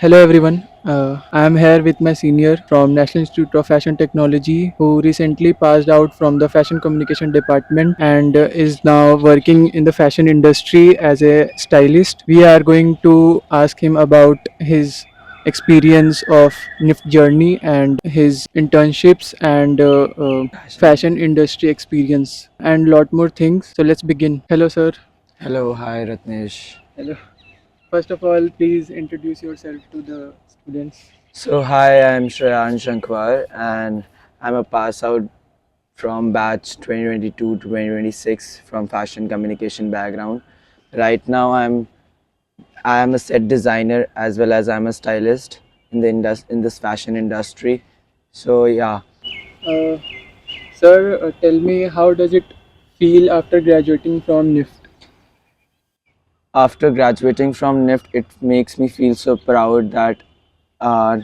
Hello everyone. I am here with my senior from National Institute of Fashion Technology who recently passed out from the fashion communication department and is now working in the fashion industry as a stylist. We are going to ask him about his experience of NIFT journey and his internships and Fashion. fashion industry experience and lot more things. So let's begin. Hello sir. Hello, hi Ratnesh. Hello. First of all, please introduce yourself to the students. So, hi, I'm Shreyan Shankwar and I'm a pass out from batch 2022 to 2026 from fashion communication background. Right now, I am a set designer as well as I'm a stylist in the in this fashion industry. So, yeah, Uh, Sir, tell me how does it feel after graduating from NIFT? after graduating from NIFT, it makes me feel so proud that uh,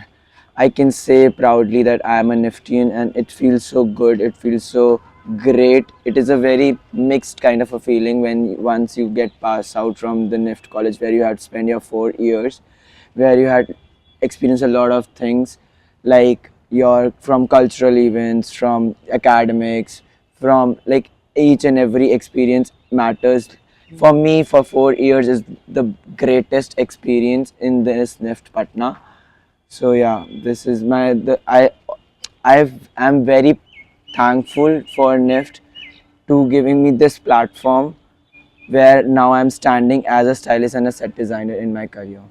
I can say proudly that I am a NIFTian and it feels so good. It feels so great. It is a very mixed kind of a feeling when once you get passed out from the NIFT college where you had spent your 4 years, where you had experienced a lot of things like your from cultural events, from academics, from like each and every experience matters. For me, for 4 years is the greatest experience in this NIFT Patna. So yeah, this is my the I'm very thankful for NIFT to giving me this platform where now I'm standing as a stylist and a set designer in my career.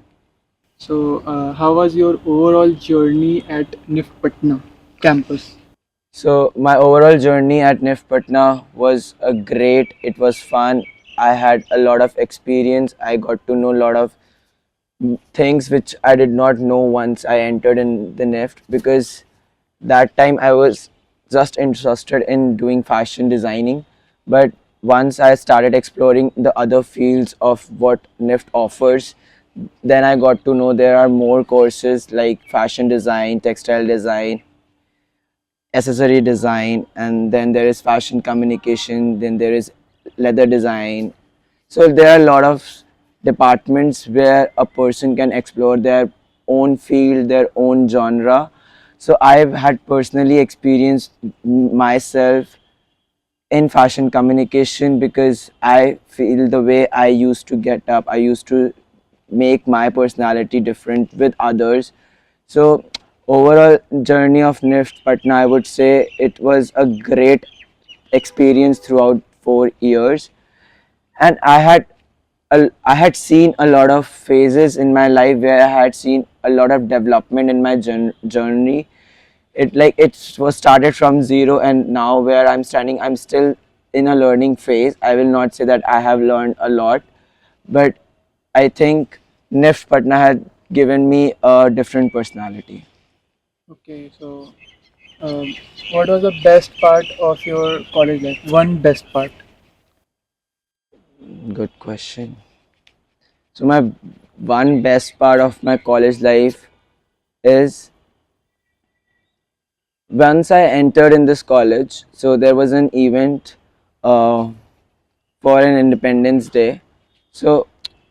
So, how was your overall journey at NIFT Patna campus? So my overall journey at NIFT Patna was a great. It was fun. I had a lot of experience. I got to know a lot of things which I did not know once I entered in the NIFT because that time I was just interested in doing fashion designing. But once I started exploring the other fields of what NIFT offers, then I got to know there are more courses like fashion design, textile design, accessory design, and then there is fashion communication, then there is leather design. So there are a lot of departments where a person can explore their own field, their own genre. So I've had personally experienced myself in fashion communication because I feel the way I used to get up, I used to make my personality different with others. So overall journey of NIFT Patna, I would say it was a great experience throughout 4 years, and I had seen a lot of phases in my life where I had seen a lot of development in my journey. It was started from zero, and now where I'm standing, I'm still in a learning phase. I will not say that I have learned a lot, but I think NIFT Patna had given me a different personality. Okay, so um, what was the best part of your college life? One best part. Good question. So my one best part of my college life is once I entered in this college. So there was an event uh, for an Independence Day. So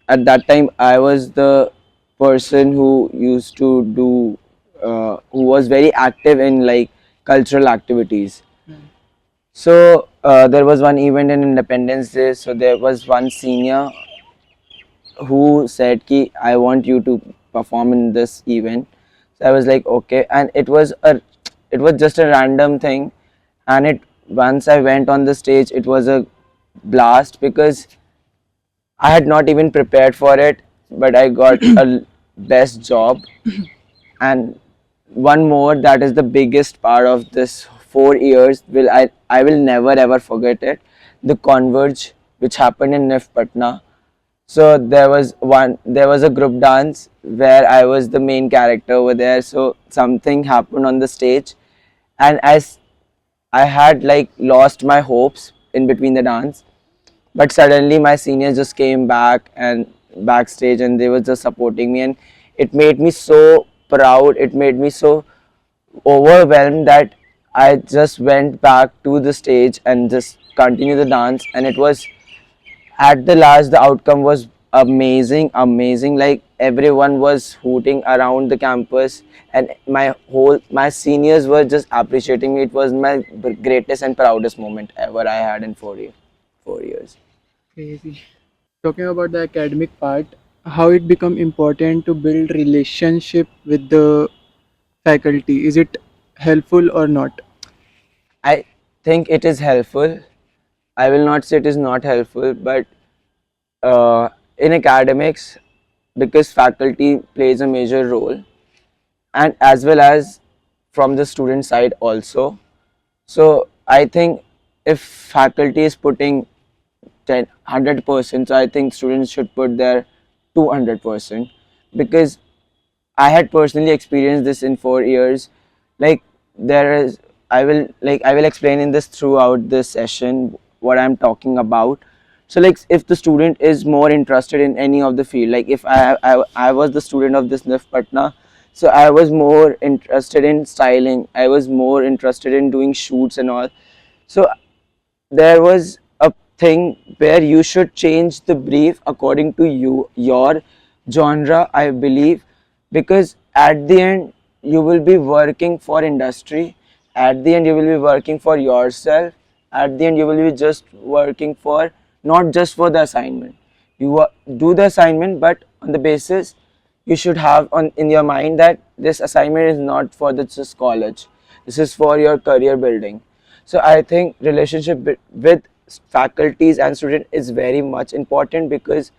at that time, I was the person who used to do, who was very active in like cultural activities. Hmm. So there was one event in Independence Day. So there was one senior who said ki I want you to perform in this event. So I was like okay, and it was just a random thing, and it once I went on the stage, it was a blast because I had not even prepared for it, but I got a best job. And one more that is the biggest part of this 4 years will I will never ever forget it. The Converge which happened in NIFT Patna. So there was a group dance where I was the main character over there. So something happened on the stage, and I had like lost my hopes in between the dance, but suddenly my seniors just came back and backstage and they were just supporting me, and it made me so proud. It made me so overwhelmed that I just went back to the stage and just continued the dance, and it was at the last the outcome was amazing. Like everyone was hooting around the campus, and my seniors were just appreciating me. It was my greatest and proudest moment ever I had in 4 years. Crazy. Talking about the academic part, how it become important to build relationship with the faculty? Is it helpful or not? I think it is helpful. I will not say it is not helpful, but in academics, because faculty plays a major role, and as well as from the student side also. So I think if faculty is putting 100%, so I think students should put their 200%, because I had personally experienced this in 4 years. Like there is, I will explain in this throughout this session what I'm talking about. So like if the student is more interested in any of the field, like if I was the student of this NIFT Patna, so I was more interested in styling. I was more interested in doing shoots and all. So there was a thing where you should change the brief according to your genre, I believe, because at the end you will be working for industry, at the end you will be working for yourself, at the end you will be just working for, not just for the assignment. You do the assignment, but on the basis you should have on in your mind that this assignment is not for the just college, this is for your career building. So I think relationship with faculties and student is very much important, because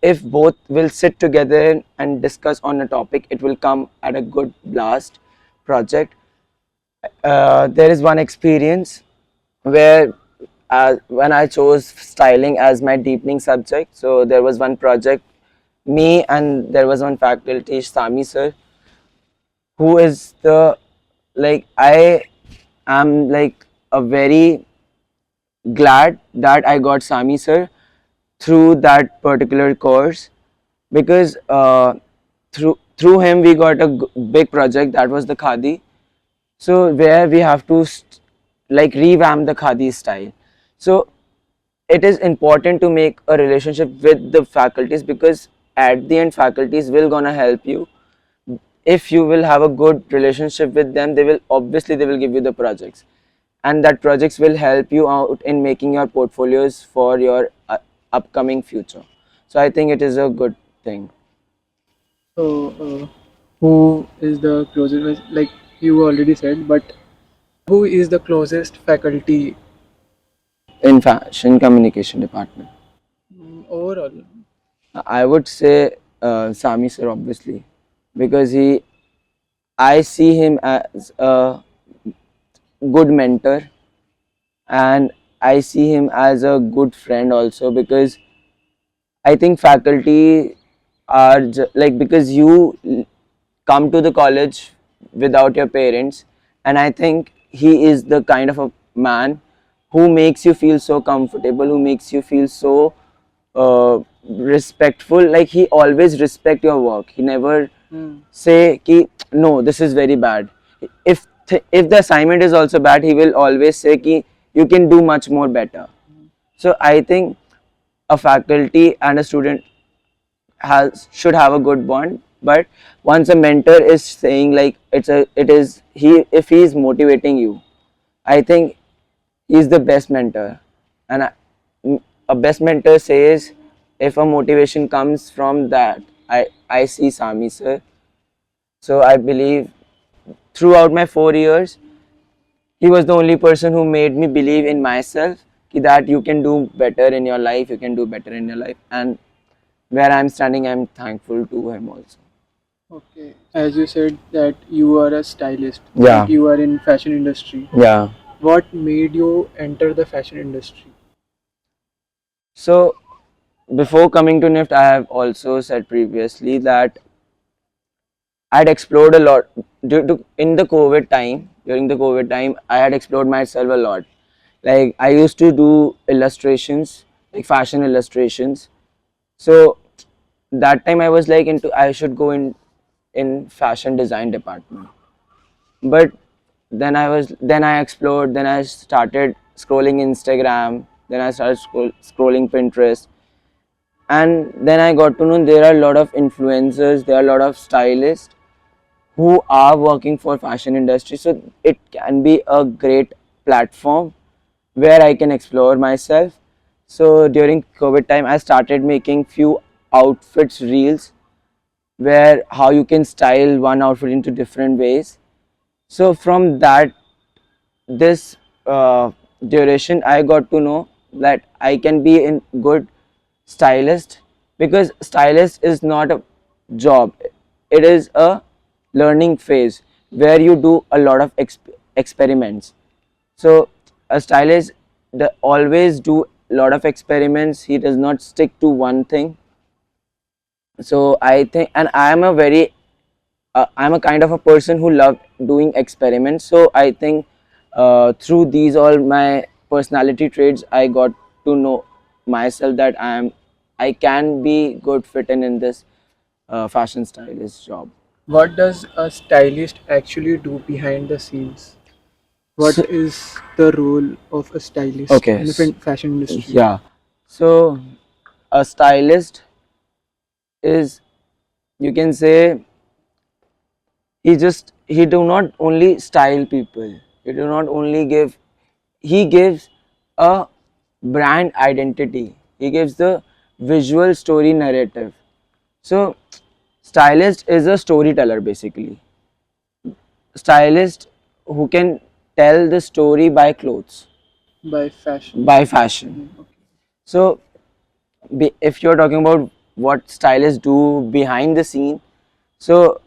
if both will sit together and discuss on a topic, it will come at a good blast project. There is one experience where when I chose styling as my deepening subject, so there was one project, me and there was one faculty, Sami sir, who is the, like I am like a very glad that I got Sami sir through that particular course, because through him we got a big project, that was the khadi. So where we have to like revamp the khadi style. So it is important to make a relationship with the faculties, because at the end faculties will gonna help you. If you will have a good relationship with them, they will obviously they will give you the projects, and that projects will help you out in making your portfolios for your upcoming future. So I think it is a good thing. So, who is the closest? Like you already said, but who is the closest faculty In fashion communication department, overall? I would say Sami sir, obviously, because I see him as a good mentor, and I see him as a good friend also, because I think faculty are like, because you come to the college without your parents, and I think he is the kind of a man who makes you feel so comfortable, who makes you feel so respectful. Like he always respect your work, he never say ki no, this is very bad. If the assignment is also bad, he will always say ki you can do much more better. So I think a faculty and a student has should have a good bond, but once a mentor is saying like it is he, if he is motivating you, I think he is the best mentor. And a best mentor says, if a motivation comes from that, I see Sami sir. So I believe throughout my 4 years, he was the only person who made me believe in myself, that you can do better in your life, you can do better in your life. And where I'm standing, I'm thankful to him also. Okay, as you said that you are a stylist, Yeah. like you are in fashion industry. Yeah. What made you enter the fashion industry? So before coming to NIFT, I have also said previously that I had explored a lot in the COVID time. During the COVID time, I had explored myself a lot. Like I used to do illustrations, like fashion illustrations. So that time I was like into, I should go in fashion design department. But then I explored, then I started scrolling Instagram, then I started scrolling Pinterest, And then I got to know there are a lot of influencers, there are a lot of stylists who are working for fashion industry, so it can be a great platform where I can explore myself. So during COVID time I started making few outfits reels where how you can style one outfit into different ways. So from that, this duration I got to know that I can be in good stylist, because stylist is not a job, it is a learning phase where you do a lot of experiments. So a stylist always do lot of experiments, he does not stick to one thing. So I think, and I am a very I'm a kind of a person who love doing experiments. So I think through these all my personality traits, I got to know myself that I can be good fitting in this fashion stylist job. What does a stylist actually do behind the scenes? What So, is the role of a stylist okay, in the fashion industry? yeah. So a stylist is, you can say, he do not only style people. He do not only give, he gives a brand identity. He gives the visual story narrative. So stylist is a storyteller basically. Stylist who can tell the story by clothes, By fashion. by fashion. Okay. So if you're talking about what stylists do behind the scene, so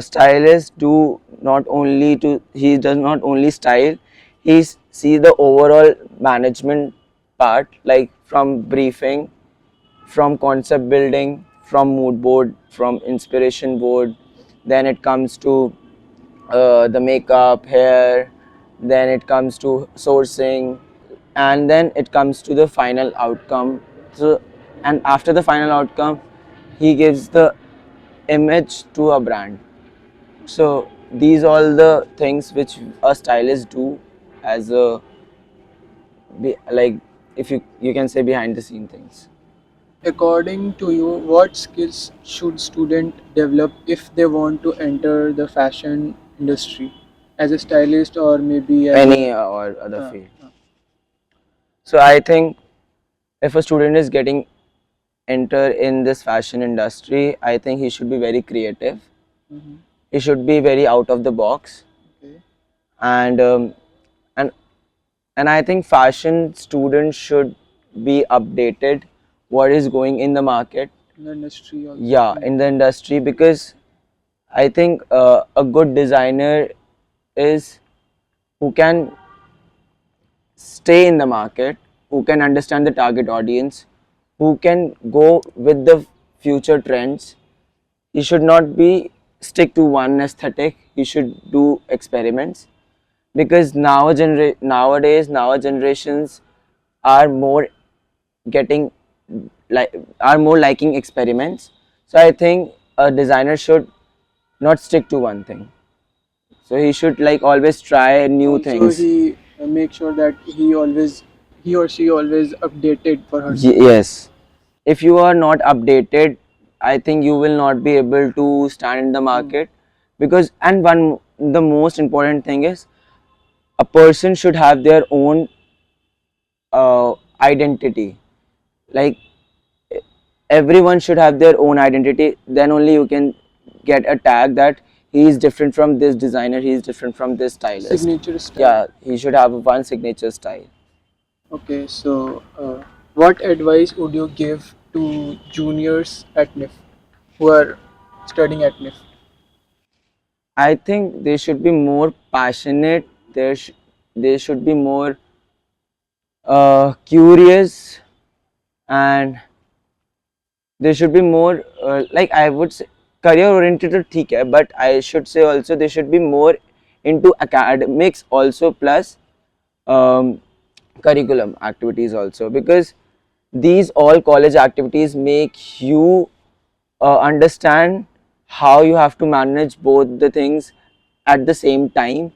stylists do not only to he does not only style, he sees the overall management part, like from briefing, from concept building, from mood board, from inspiration board, then it comes to the makeup, hair, then it comes to sourcing, and then it comes to the final outcome. So and after the final outcome, he gives the image to a brand. So these all the things which a stylist do as a like, if you can say, behind the scene things. According to you, what skills should student develop if they want to enter the fashion industry as a stylist or maybe as Any a or other field. uh, So I think if a student is getting enter in this fashion industry, I think he should be very creative. mhm, He should be very out of the box, okay, and and and I think fashion students should be updated what is going in the market. in the industry also. Yeah, in the industry, because I think a good designer is who can stay in the market, who can understand the target audience, who can go with the future trends. He should not be stick to one aesthetic. He should do experiments, because nowadays our generations are more getting like are more liking experiments. So I think a designer should not stick to one thing. So he should like always try new Also, things. he make sure that he or she always updated for herself. Yes. If you are not updated, I think you will not be able to stand in the Hmm. market, because and one the most important thing is a person should have their own identity. Like everyone should have their own identity, then only you can get a tag that he is different from this designer, he is different from this stylist. Signature style. Yeah, he should have one signature style. Okay, so what advice would you give to juniors at NIFT who are studying at NIFT? I think they should be more passionate. They should be more curious, and they should be more like, I would say, career oriented to theek hai, but I should say also they should be more into academics also, plus um, curriculum activities also, because these all college activities make you understand how you have to manage both the things at the same time.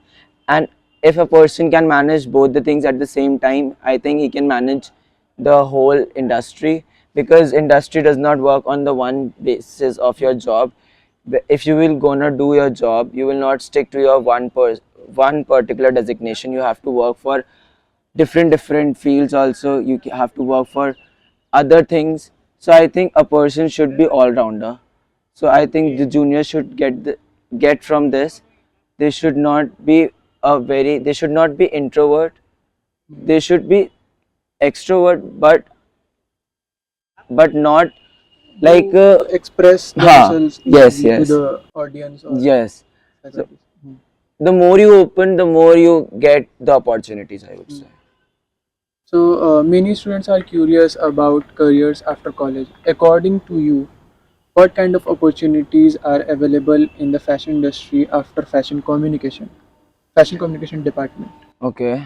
And if a person can manage both the things at the same time, I think he can manage the whole industry, because industry does not work on the one basis of your job. If you will gonna do your job, you will not stick to your one particular designation. You have to work for different fields also. You have to work for other things. So I think a person should be all rounder. So I think the juniors should get from this. They should not be they should not be introvert. They should be extrovert, but not like Express ha, themselves yes, easily to yes, the audience or yes. So faculty. Hmm. the more you open, the more you get the opportunities, I would say. So, many students are curious about careers after college. According to you, what kind of opportunities are available in the fashion industry after fashion communication department? Okay.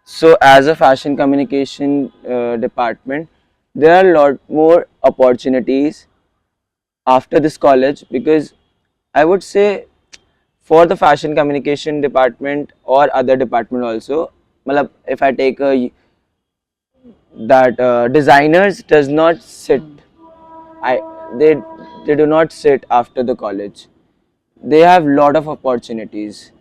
So as a fashion communication department, there are a lot more opportunities after this college, because I would say for the fashion communication department or other department also, matlab, if I take that designers does not sit, I they they do not sit after the college. They have lot of opportunities.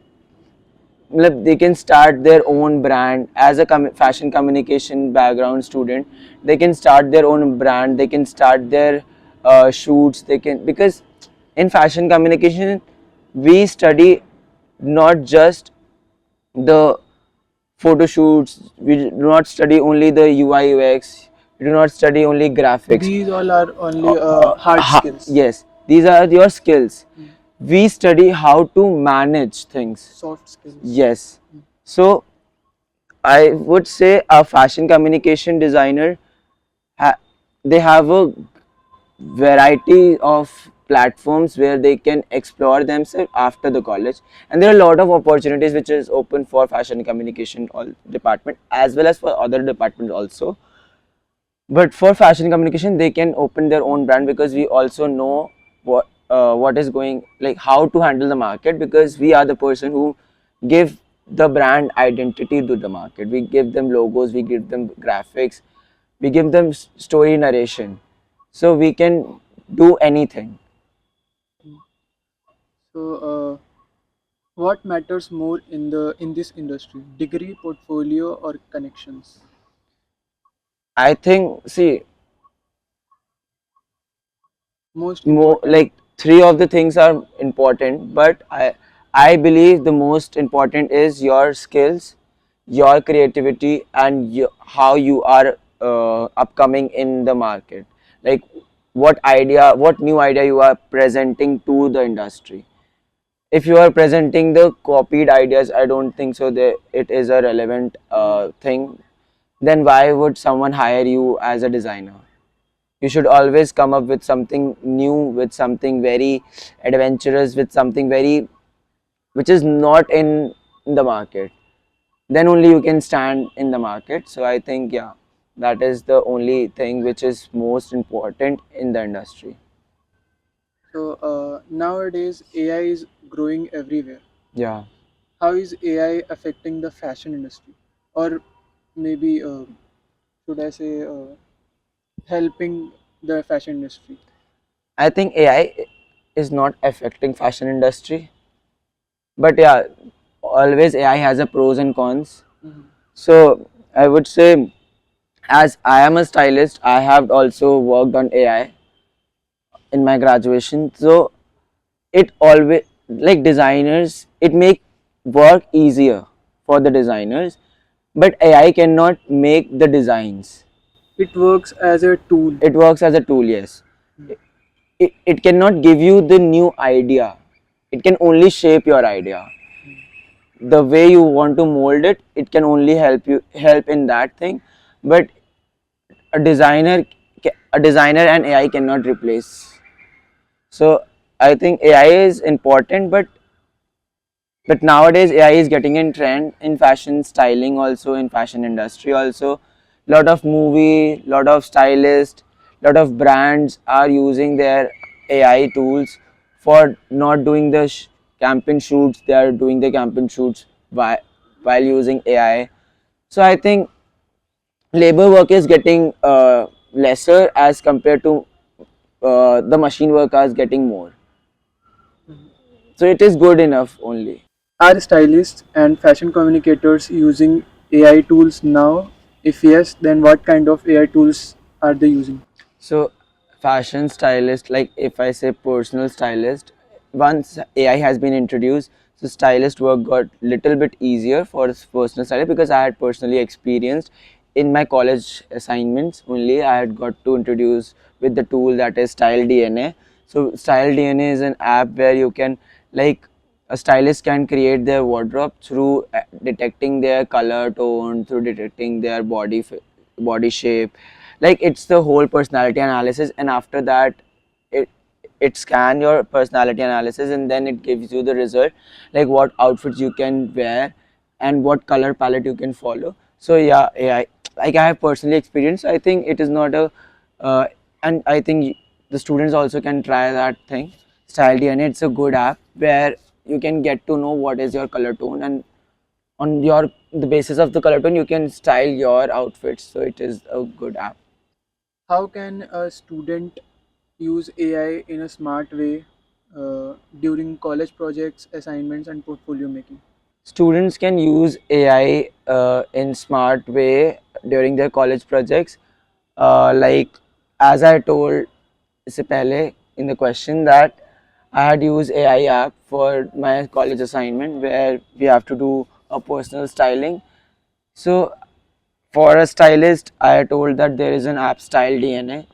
Matlab, they can start their own brand as a fashion communication background student. They can start their own brand. They can start their shoots. They can, because in fashion communication we study not just the photo shoots. We do not study only the UI UX. We do not study only graphics. These all are only hard skills, Yes, these are your skills. We study how to manage things. soft skills. Yes. So I would say a fashion communication designer, they have a variety of platforms where they can explore themselves after the college, and there are a lot of opportunities which is open for fashion communication all department as well as for other departments also. But for fashion communication they can open their own brand, because we also know what is going, like how to handle the market, because we are the person who give the brand identity to the market. We give them logos, we give them graphics, we give them story narration, so we can do anything. So, what matters more in this industry? Degree, portfolio, or connections? I think, see, Most more important. like three of the things are important, but I believe the most important is your skills, your creativity, and how you are upcoming in the market. Like what new idea you are presenting to the industry. If you are presenting the copied ideas, I don't think so that it is a relevant thing. Then why would someone hire you as a designer? You should always come up with something new, with something very adventurous, with something very which is not in the market. Then only you can stand in the market. So I think, yeah, that is the only thing which is most important in the industry. So, nowadays AI is growing everywhere. Yeah. How is AI affecting the fashion industry, or maybe should I say helping the fashion industry? I think AI is not affecting fashion industry, but yeah, always AI has a pros and cons. Mhm. So I would say, as I am a stylist, I have also worked on AI in my graduation. So it always, like designers, it make work easier for the designers, but AI cannot make the designs. It works as a tool. It works as a tool, yes. It cannot give you the new idea. It can only shape your idea. The way you want to mold it, it can only help in that thing. But a designer a designer and AI cannot replace. So I think AI is important, but nowadays AI is getting in trend in fashion styling also, in fashion industry also. Lot of movie, lot of stylists, lot of brands are using their AI tools for not doing the campaign shoots. They are doing the campaign shoots while using AI. So I think labor work is getting lesser as compared to the machine workers getting more. So it is good enough only. Are stylists and fashion communicators using AI tools now? If yes, then what kind of AI tools are they using? So fashion stylist, like if I say personal stylist, once AI has been introduced, so stylist work got little bit easier for personal stylist, because I had personally experienced in my college assignments only. I had got to introduce with the tool that is Style DNA. So Style DNA is an app where you can, like, a stylist can create their wardrobe through detecting their color tone, through detecting their body shape. Like, it's the whole personality analysis, and after that it it scan your personality analysis, and then it gives you the result, like what outfits you can wear and what color palette you can follow. So yeah, like I have personally experienced. I think it is not a uh, and I think the students also can try that thing, Style DNA. It's a good app where you can get to know what is your color tone, and on your the basis of the color tone you can style your outfits. So it is a good app. How can a student use AI in a smart way during college projects, assignments, and portfolio making? Students can use AI in smart way during their college projects. Like, as I told इससे पहले in the question, that I had used AI app for my college assignment where we have to do a personal styling. So for a stylist, I told that there is an app Style DNA,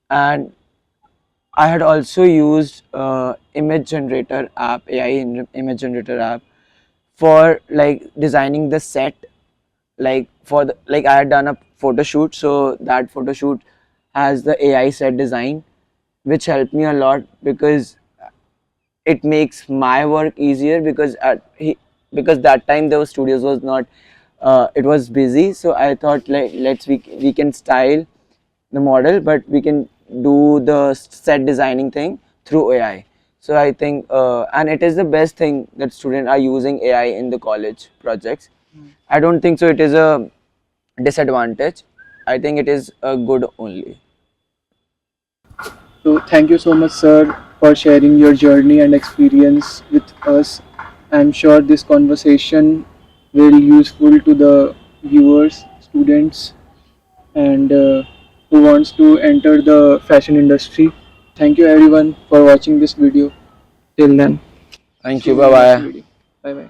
and I had also used image generator app, image generator app, for like designing the set. Like for the, like I had done a photo shoot, so that photo shoot has the AI set design, which helped me a lot because it makes my work easier, because because that time those studios was not it was busy. So I thought, like, we can style the model, but we can do the set designing thing through AI. So I think and it is the best thing that students are using AI in the college projects. I don't think so it is a disadvantage. I think it is a good only. So, thank you so much, sir, for sharing your journey and experience with us. I'm sure this conversation will useful to the viewers, students, and who wants to enter the fashion industry. Thank you everyone for watching this video. Till then, Thank see you. you Bye in the next bye. video. Bye bye.